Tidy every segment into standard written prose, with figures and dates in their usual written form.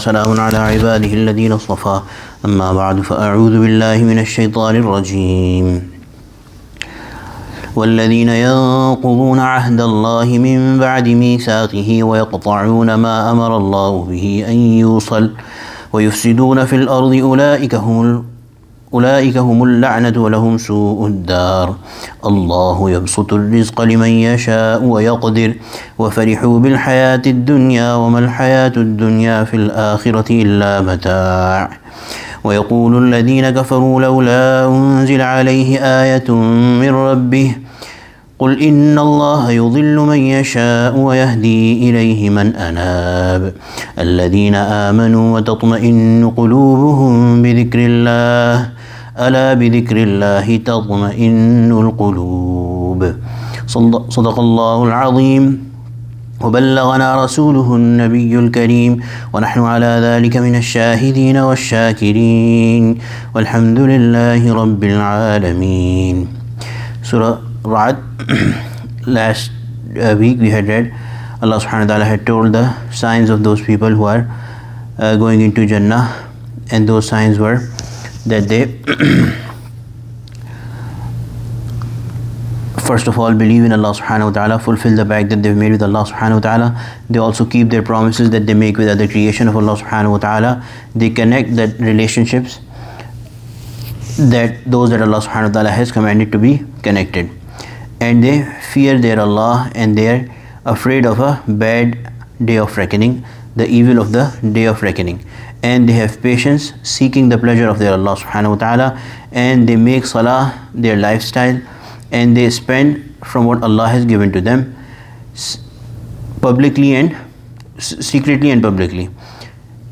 وسلام على عباده الذين اصطفى أما بعد فأعوذ بالله من الشيطان الرجيم والذين ينقضون عهد الله من بعد ميثاقه ويقطعون ما أمر الله به أن يوصل ويفسدون في الأرض أولئك هم اللعنة ولهم سوء الدار الله يبسط الرزق لمن يشاء ويقدر وفرحوا بالحياة الدنيا وما الحياة الدنيا في الآخرة إلا متاع ويقول الذين كفروا لولا أنزل عليه آية من ربه قل إن الله يضل من يشاء ويهدي إليه من أناب الذين آمنوا وتطمئن قلوبهم بذكر الله ألا بذكر الله تطمئن القلوب صدق الله العظيم وبلغنا رسوله النبي الكريم ونحن على ذلك من الشاهدين والشاكرين والحمد لله رب العالمين. Surah Ra'd. Last week we had read Allah subhanahu wa ta'ala had told the signs of those people who are going into Jannah, and those signs were that they first of all believe in Allah subhanahu wa ta'ala, fulfill the pact that they've made with Allah subhanahu wa ta'ala. They also keep their promises that they make with other creation of Allah subhanahu wa ta'ala. They connect that relationships that those that Allah subhanahu wa ta'ala has commanded to be connected, and they fear their Allah, and they are afraid of a bad day of reckoning, the evil of the day of reckoning, and they have patience seeking the pleasure of their Allah subhanahu wa ta'ala, and they make salah their lifestyle, and they spend from what Allah has given to them publicly and secretly and publicly,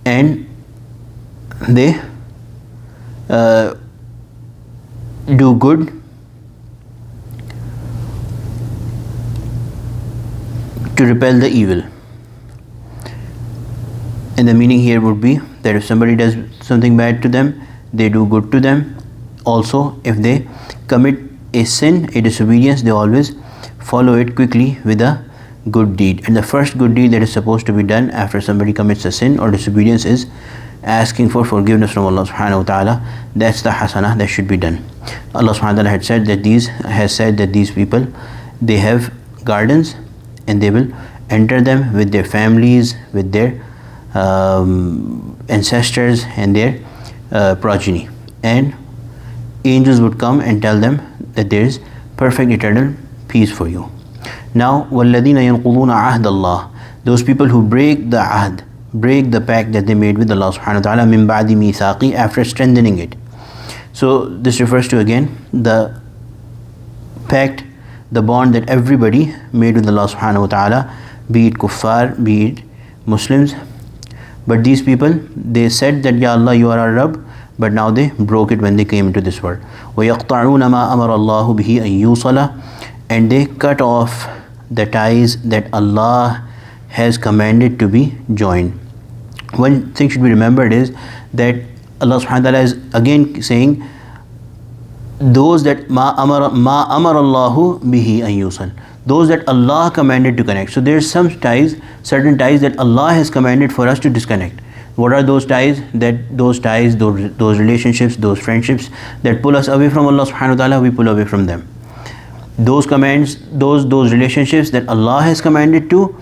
and they do good to repel the evil. And the meaning here would be that if somebody does something bad to them, they do good to them. Also, if they commit a sin, a disobedience, they always follow it quickly with a good deed. And the first good deed that is supposed to be done after somebody commits a sin or disobedience is asking for forgiveness from Allah subhanahu wa ta'ala. That's the hasanah that should be done. Allah subhanahu wa ta'ala has said that these people, they have gardens, and they will enter them with their families, with their ancestors and their progeny, and angels would come and tell them that there is perfect eternal peace for you. Now, وَالَّذِينَ يَنْقُضُونَ عَهْدَ اللَّهِ, those people who break the ahd, break the pact that they made with Allah subhanahu wa ta'ala, مِن بَعْدِ مِيثَاقِ, after strengthening it. So this refers to again the pact, the bond that everybody made with Allah subhanahu wa ta'ala, be it kuffar, be it Muslims. But these people, they said that Ya Allah, you are our Rabb, but now they broke it when they came into this world. وَيَقْطَعُونَ مَا أَمَرَ اللَّهُ بِهِ أَن يُوصَلَ, and they cut off the ties that Allah has commanded to be joined. One thing should be remembered is that Allah subhanahu wa ta'ala is again saying those that ma amara Allahu bihi an yusal, those that Allah commanded to connect. So there's some ties, certain ties that Allah has commanded for us to disconnect. What are those ties? Those relationships, those friendships that pull us away from Allah subhanahu wa ta'ala, we pull away from them. Those commands, those relationships that Allah has commanded to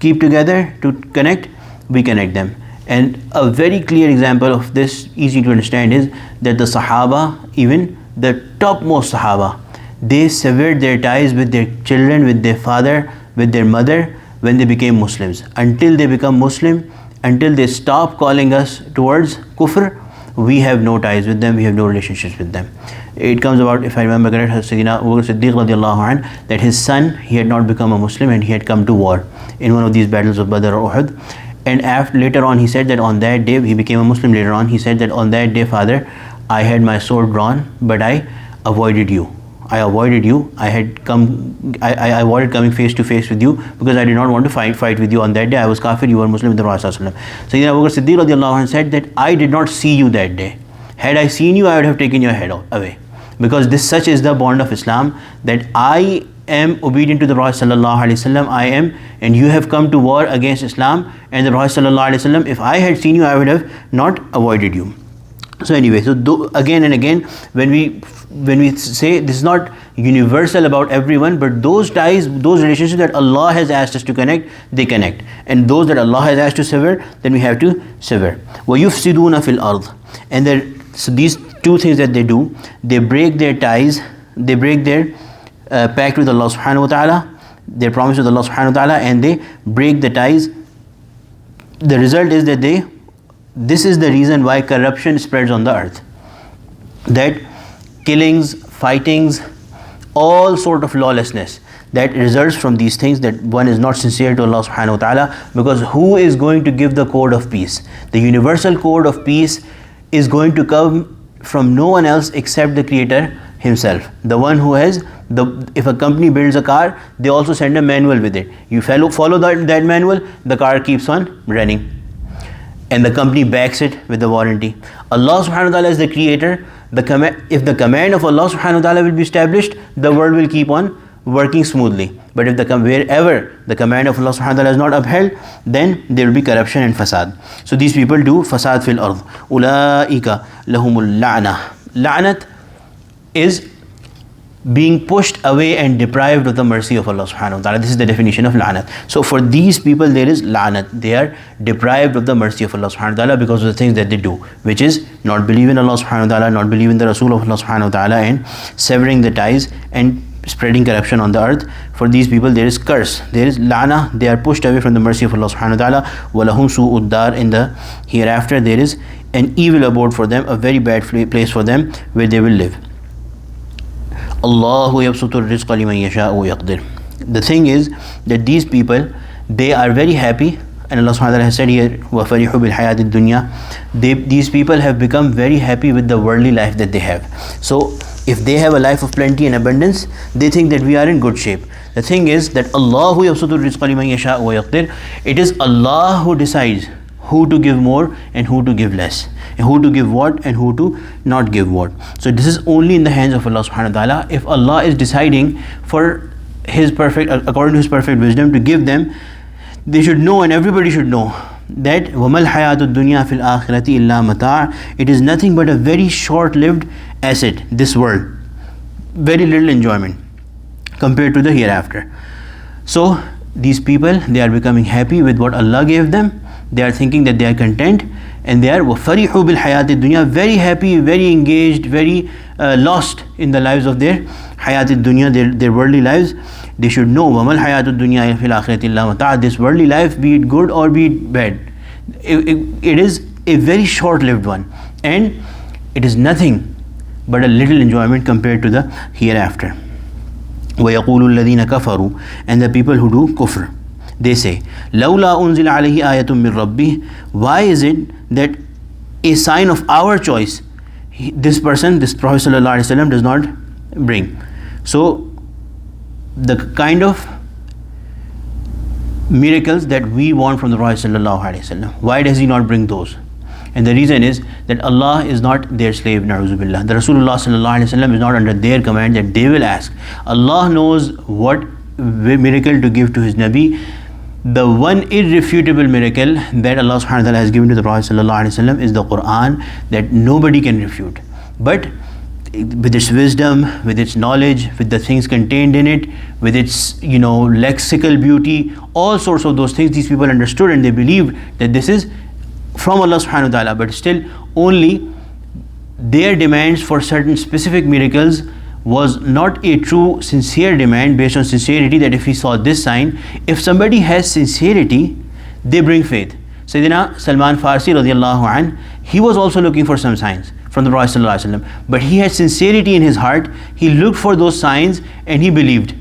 keep together, to connect, we connect them. And a very clear example of this, easy to understand, is that the Sahaba, even the topmost Sahaba, they severed their ties with their children, with their father, with their mother when they became Muslims. Until they become Muslim, until they stop calling us towards kufr, we have no ties with them, we have no relationships with them. It comes about, if I remember correct, Sayyidina Abu Bakr Siddiq radiallahu anh, that his son, he had not become a Muslim and he had come to war in one of these battles of Badr or Uhud. And later on he said that on that day, he became a Muslim later on, he said that on that day, Father, I had my sword drawn, but I avoided you. I avoided coming face to face with you because I did not want to fight with you on that day. I was kafir, you were Muslim with the Prophet. So Sayyidina Abu Bakr Siddiq radiallahu anh said that I did not see you that day. Had I seen you, I would have taken your head away. Because such is the bond of Islam, that I am obedient to the Prophet sallallahu alaihi wasallam, I am, and you have come to war against Islam and the Prophet sallallahu alaihi wasallam, if I had seen you, I would have not avoided you. So anyway, so again and again, when we say this is not universal about everyone, but those ties, those relationships that Allah has asked us to connect, they connect, and those that Allah has asked to sever, then we have to sever. وَيُفْسِدُونَ فِي الْأَرْضِ. And so these two things that they do, they break their ties, they break their pact with Allah subhanahu wa ta'ala, their promise with Allah subhanahu wa ta'ala, and they break the ties. The result is that this is the reason why corruption spreads on the earth. That killings, fightings, all sort of lawlessness that results from these things, that one is not sincere to Allah subhanahu wa ta'ala, because who is going to give the code of peace? The universal code of peace is going to come from no one else except the Creator Himself. The one who has if a company builds a car, they also send a manual with it. You follow that manual, the car keeps on running, and the company backs it with the warranty. Allah subhanahu wa ta'ala is the creator. If the command of Allah subhanahu wa ta'ala will be established, the world will keep on working smoothly. But if wherever the command of Allah subhanahu wa ta'ala is not upheld, then there will be corruption and fasad. So these people do fasad fil ard. Ulaika lahumul la'na. La'nat is being pushed away and deprived of the mercy of Allah subhanahu wa ta'ala. This is the definition of la'nat. So for these people there is la'nat. They are deprived of the mercy of Allah subhanahu wa ta'ala because of the things that they do, which is not believe in Allah subhanahu wa ta'ala, not believe in the Rasul of Allah subhanahu wa ta'ala, and severing the ties and spreading corruption on the earth. For these people there is curse, there is la'na. They are pushed away from the mercy of Allah subhanahu wa ta'ala. وَلَهُمْ سُوءُ الدَّارِ. In the hereafter there is an evil abode for them, a very bad place for them where they will live. Allahu yabsutu rizqa liman yasha'u wa yaqdir. The thing is that these people, they are very happy, and Allah subhanahu wa ta'ala has said here, وَفَرِحُوا بِالْحَيَاةِ الدُّنْيَا. These people have become very happy with the worldly life that they have. So if they have a life of plenty and abundance, they think that we are in good shape. The thing is that Allahu yabsutu rizqa liman yasha'u wa yaqdir. It is Allah who decides who to give more and who to give less, and who to give what and who to not give what. So this is only in the hands of Allah subhanahu wa ta'ala. If Allah is deciding for His perfect, according to His perfect wisdom, to give them, they should know, and everybody should know, that وَمَا الْحَيَاةُ الدُّنْيَا فِي الْآخِرَةِ إِلَّا مَتَاعٌ. It is nothing but a very short-lived asset, this world. Very little enjoyment compared to the hereafter. So these people, they are becoming happy with what Allah gave them. They are thinking that they are content, and they are وَفَرِحُوا بِالْحَيَاةِ الدُّنْيَا, very happy, very engaged, very lost in the lives of their hayat dunya, their worldly lives. They should know وَمَا الْحَيَاةُ الدُّنْيَا فِي الْآخِرَةِ إِلَّا مَتَاعٌ. This worldly life, be it good or be it bad, it is a very short-lived one, and it is nothing but a little enjoyment compared to the hereafter. وَيَقُولُ الَّذِينَ كَفَرُوا. And the people who do kufr, they say, لَوْلَا أُنزِلَ عَلَيْهِ آيَةٌ مِّن رَبِّهِ. Why is it that a sign of our choice this person, this Prophet ﷺ, does not bring? So the kind of miracles that we want from the Prophet ﷺ, why does he not bring those? And the reason is that Allah is not their slave, na'uzu billah. The Rasulullah ﷺ is not under their command that they will ask. Allah knows what miracle to give to His Nabi. The one irrefutable miracle that Allah subhanahu wa ta'ala has given to the Prophet ﷺ is the Quran, that nobody can refute. But with its wisdom, with its knowledge, with the things contained in it, with its lexical beauty, all sorts of those things, these people understood and they believed that this is from Allah subhanahu wa ta'ala. But still, only their demands for certain specific miracles was not a true sincere demand based on sincerity, that if he saw this sign, if somebody has sincerity, they bring faith. Sayyidina Salman Farsi radiallahu anh, he was also looking for some signs from the Prophet ﷺ, but he had sincerity in his heart. He looked for those signs and he believed.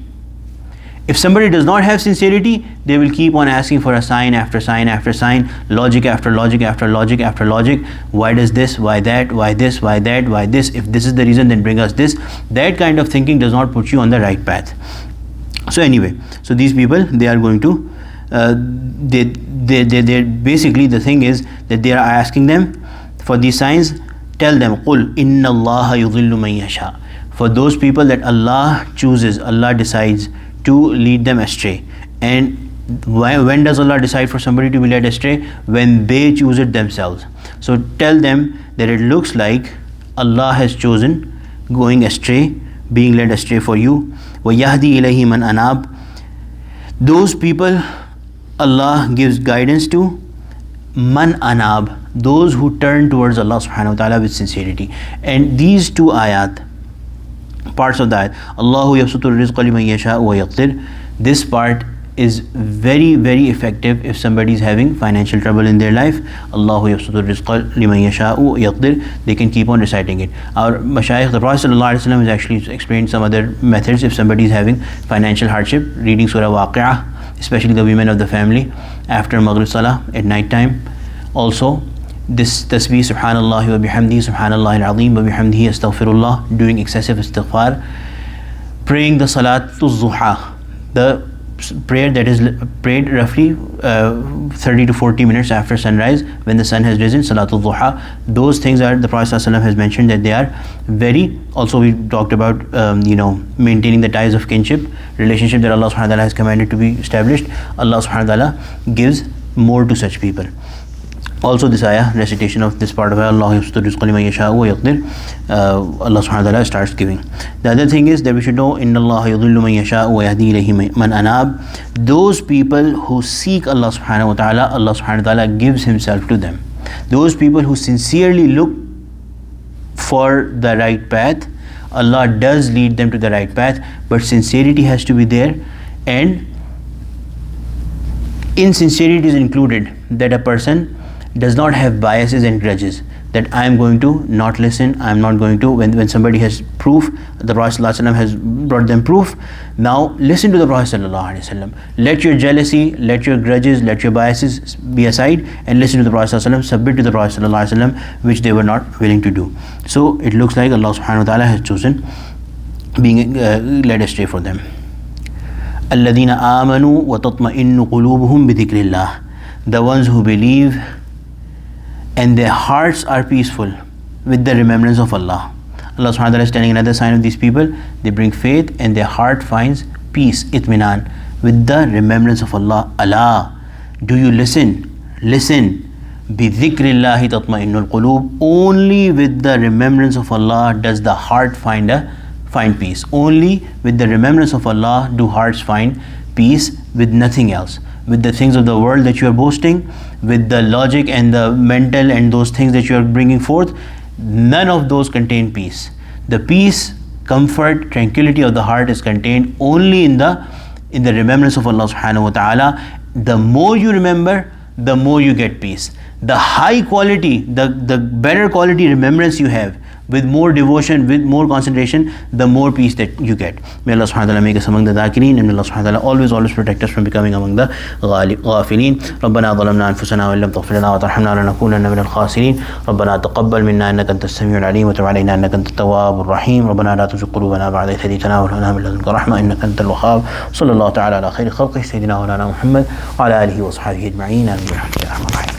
If somebody does not have sincerity, they will keep on asking for a sign after sign after sign, logic after logic after logic after logic. Why does this? Why that? Why this? Why that? Why this? If this is the reason, then bring us this. That kind of thinking does not put you on the right path. So anyway, so these people, they are going to, they basically, the thing is that they are asking them for these signs. Tell them, قُلْ إِنَّ اللَّهَ يُضِلُّ مَن يَشَاءُ. For those people that Allah chooses, Allah decides to lead them astray. And when does Allah decide for somebody to be led astray? When they choose it themselves. So tell them that it looks like Allah has chosen going astray, being led astray for you. وَيَهْدِي إِلَيْهِ مَنْ أَنَابَ. Those people Allah gives guidance to. Man anab, those who turn towards Allah subhanahu wa ta'ala with sincerity. And these two ayat, parts of that, Allahu yabsutu rizqa liman yasha'u wa yaqdir, this part is very, very effective if somebody is having financial trouble in their life. Allahu yabsutu rizqa liman yasha'u wa yaqdir, they can keep on reciting it. Our Mashayikh, the Prophet ﷺ has actually explained some other methods if somebody is having financial hardship, reading Surah Waqi'ah, especially the women of the family, after Maghrib Salah at night time. Also, this tasbih subhanallah wa bihamdihi subhanallah al-azim wa bihamdihi astaghfirullah, doing excessive istighfar, praying the salatul zuha, the prayer that is prayed roughly 30 to 40 minutes after sunrise when the sun has risen, salatul zuha. Those things are, the Prophet ﷺ has mentioned that they are very, also we talked about maintaining the ties of kinship, relationship that Allah subhanahu wa ta'ala has commanded to be established. Allah subhanahu wa ta'ala gives more to such people. Also this ayah, recitation of this part of ayah, Allah yabsutu rizqa liman yasha'u wa yaqdir, Allah subhanahu wa ta'ala starts giving. The other thing is that we should know, inna Allah yudhillu man yasha'u wa yahdi ilayhi man anab. Those people who seek Allah subhanahu wa ta'ala, Allah subhanahu wa ta'ala gives himself to them. Those people who sincerely look for the right path, Allah does lead them to the right path, but sincerity has to be there. And in sincerity is included that a person does not have biases and grudges, that I am going to not listen, I am not going to, when somebody has proof, the Prophet ﷺ has brought them proof, now listen to the Prophet ﷺ. Let your jealousy, let your grudges, let your biases be aside, and listen to the Prophet ﷺ, submit to the Prophet ﷺ, which they were not willing to do. So it looks like Allah subhanahu wa ta'ala has chosen being led astray for them. الَّذِينَ آمَنُوا وَتَطْمَئِنُّ قُلُوبُهُمْ بِذِكْرِ اللَّهِ. The ones who believe and their hearts are peaceful with the remembrance of Allah. Allah subhanahu wa ta'ala is telling another sign of these people, they bring faith and their heart finds peace, itminan, with the remembrance of Allah. Allah, do you listen? Listen. بِذِكْرِ اللَّهِ تَطْمَئِنُّ الْقُلُوبِ. Only with the remembrance of Allah does the heart find peace. Only with the remembrance of Allah do hearts find peace, with nothing else. With the things of the world that you are boasting, with the logic and the mental and those things that you are bringing forth, none of those contain peace. The peace, comfort, tranquility of the heart is contained only in the remembrance of Allah subhanahu wa ta'ala. The more you remember, the more you get peace. The high quality, the better quality remembrance you have, with more devotion, with more concentration, the more peace that you get. May Allah subhanahu wa ta'ala make us among the dhakireen, and may Allah subhanahu wa ta'ala always protect us from becoming among the ghafileen. ربنا ظلمنا أنفسنا وإن لم تغفر لنا وترحمنا لنكونن من الخاسرين. ربنا تقبل منا إنك أنت السميع العليم وتب علينا إنك أنت التواب الرحيم. ربنا لا تزغ قلوبنا بعد إذ هديتنا وهب لنا من لدنك رحمة إنك أنت الوهاب. صلى الله تعالى على خير خلقه سيدنا مولانا محمد وعلى آله وصحبه أجمعين. آمين.